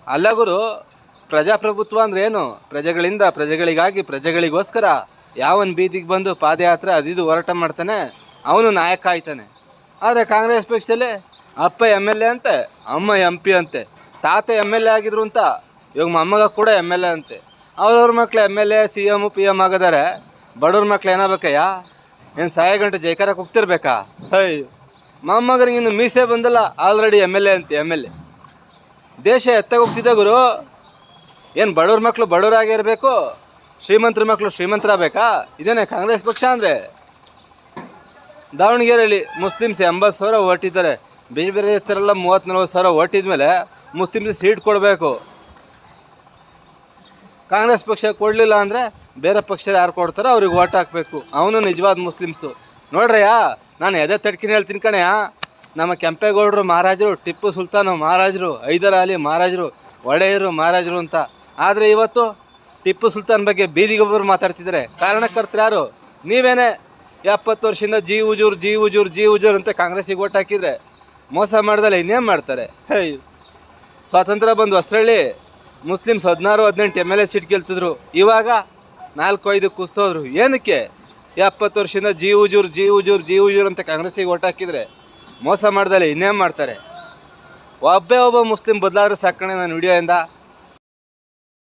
ಅಲ್ಲ ಗುರು, ಪ್ರಜಾಪ್ರಭುತ್ವ ಅಂದ್ರೆ ಏನು? ಪ್ರಜೆಗಳಿಂದ ಪ್ರಜೆಗಳಿಗಾಗಿ ಪ್ರಜೆಗಳಿಗೋಸ್ಕರ ಯಾವನ್ ಬೀದಿಗೆ ಬಂದು ಪಾದಯಾತ್ರೆ ಅದಿದು ಹೋರಾಟ ಮಾಡ್ತಾನೆ ಅವನು ನಾಯಕ ಆಯ್ತಾನೆ. ಆದರೆ ಕಾಂಗ್ರೆಸ್ ಪಕ್ಷದಲ್ಲಿ ಅಪ್ಪ ಎಮ್ ಎಲ್ ಎ ಅಂತೆ, ಅಮ್ಮ ಎಂ ಪಿ ಅಂತೆ, ತಾತ ಎಮ್ ಎಲ್ ಎ ಆಗಿದ್ರು ಅಂತ ಇವಾಗ ಮೊಮ್ಮಗ ಕೂಡ ಎಮ್ ಎಲ್ ಎ ಅಂತೆ. ಅವ್ರವ್ರ ಮಕ್ಳು M L A C M P M ಆಗಿದ್ದಾರೆ. ಬಡವ್ರ ಮಕ್ಳು ಏನಾಗಬೇಕಯ್ಯ? ಏನು ಸಹಾಯ ಗಂಟೆ ಜೈಕಾರಕ್ಕೆ ಹೋಗ್ತಿರ್ಬೇಕಾ? ಹೈ, ಮೊಮ್ಮಗನಿಗೆ ಇನ್ನು ಮೀಸೆ ಬಂದಲ್ಲ, ಆಲ್ರೆಡಿ ಎಮ್ ಎಲ್ ಎ ಅಂತೆ ಎಮ್ ಎಲ್ ಎ. ದೇಶ ಎತ್ತಾಗೋಗ್ತಿದೆ ಗುರು. ಏನು ಬಡವ್ರ ಮಕ್ಕಳು ಬಡವರಾಗಿರಬೇಕು, ಶ್ರೀಮಂತರ ಮಕ್ಕಳು ಶ್ರೀಮಂತರಾಗಬೇಕಾ? ಇದೇನೇ ಕಾಂಗ್ರೆಸ್ ಪಕ್ಷ ಅಂದರೆ? ದಾವಣಗೆರೆಯಲ್ಲಿ ಮುಸ್ಲಿಮ್ಸ್ 80,000 ಓಟಿದ್ದಾರೆ. ಬೇರೆ ಬೇರೆ ಥರೆಲ್ಲ 30-40 ಓಟಿದ ಮೇಲೆ ಮುಸ್ಲಿಮ್ಸ್ ಸೀಟ್ ಕೊಡಬೇಕು. ಕಾಂಗ್ರೆಸ್ ಪಕ್ಷ ಕೊಡಲಿಲ್ಲ ಅಂದರೆ ಬೇರೆ ಪಕ್ಷ ಯಾರು ಕೊಡ್ತಾರೋ ಅವ್ರಿಗೆ ಓಟ್ ಹಾಕಬೇಕು. ಅವನು ನಿಜವಾದ ಮುಸ್ಲಿಮ್ಸು. ನೋಡ್ರಯ್ಯ, ನಾನು ಎದೆ ತಡ್ಕಿನ ಹೇಳ್ತೀನಿ ಕಣಯ್ಯ. ನಮ್ಮ ಕೆಂಪೇಗೌಡರು ಮಹಾರಾಜರು, ಟಿಪ್ಪು ಸುಲ್ತಾನು ಮಹಾರಾಜರು, ಹೈದರ್ ಅಲಿ ಮಹಾರಾಜರು, ಒಡೆಯರು ಮಹಾರಾಜರು ಅಂತ. ಆದರೆ ಇವತ್ತು ಟಿಪ್ಪು ಸುಲ್ತಾನ್ ಬಗ್ಗೆ ಬೀದಿಗೊಬ್ಬರು ಮಾತಾಡ್ತಿದ್ದಾರೆ. ಕಾರಣಕರ್ತರು ಯಾರು? ನೀವೇನೇ. 70 ವರ್ಷದಿಂದ ಜಿ ಹುಜೂರ್ ಅಂತ ಕಾಂಗ್ರೆಸ್ಸಿಗೆ ಓಟ್ ಹಾಕಿದರೆ ಮೋಸ ಮಾಡ್ದಲ್ಲ ಇನ್ನೇನು ಮಾಡ್ತಾರೆ? ಹೇ, ಸ್ವಾತಂತ್ರ್ಯ ಬಂದು ಹೊಸರಳ್ಳಿ Muslims 16-18 M L A seat ಗೆಲ್ತಿದ್ರು. ಇವಾಗ 4-5 ಕುಸ್ತೋದ್ರು. ಏನಕ್ಕೆ? 70 ವರ್ಷದಿಂದ ಜಿ ಹುಜೂರ್ ಅಂತ ಕಾಂಗ್ರೆಸ್ಸಿಗೆ ಓಟ್ ಹಾಕಿದರೆ ಮೋಸ ಮಾಡ್ದಲ್ಲ ಇನ್ನೇನು ಮಾಡ್ತಾರೆ? ಒಬ್ಬ ಮುಸ್ಲಿಮ್ ಬದಲಾದ್ರೆ ಸಾಕಣೆ ನನ್ನ ವಿಡಿಯೋಯಿಂದ.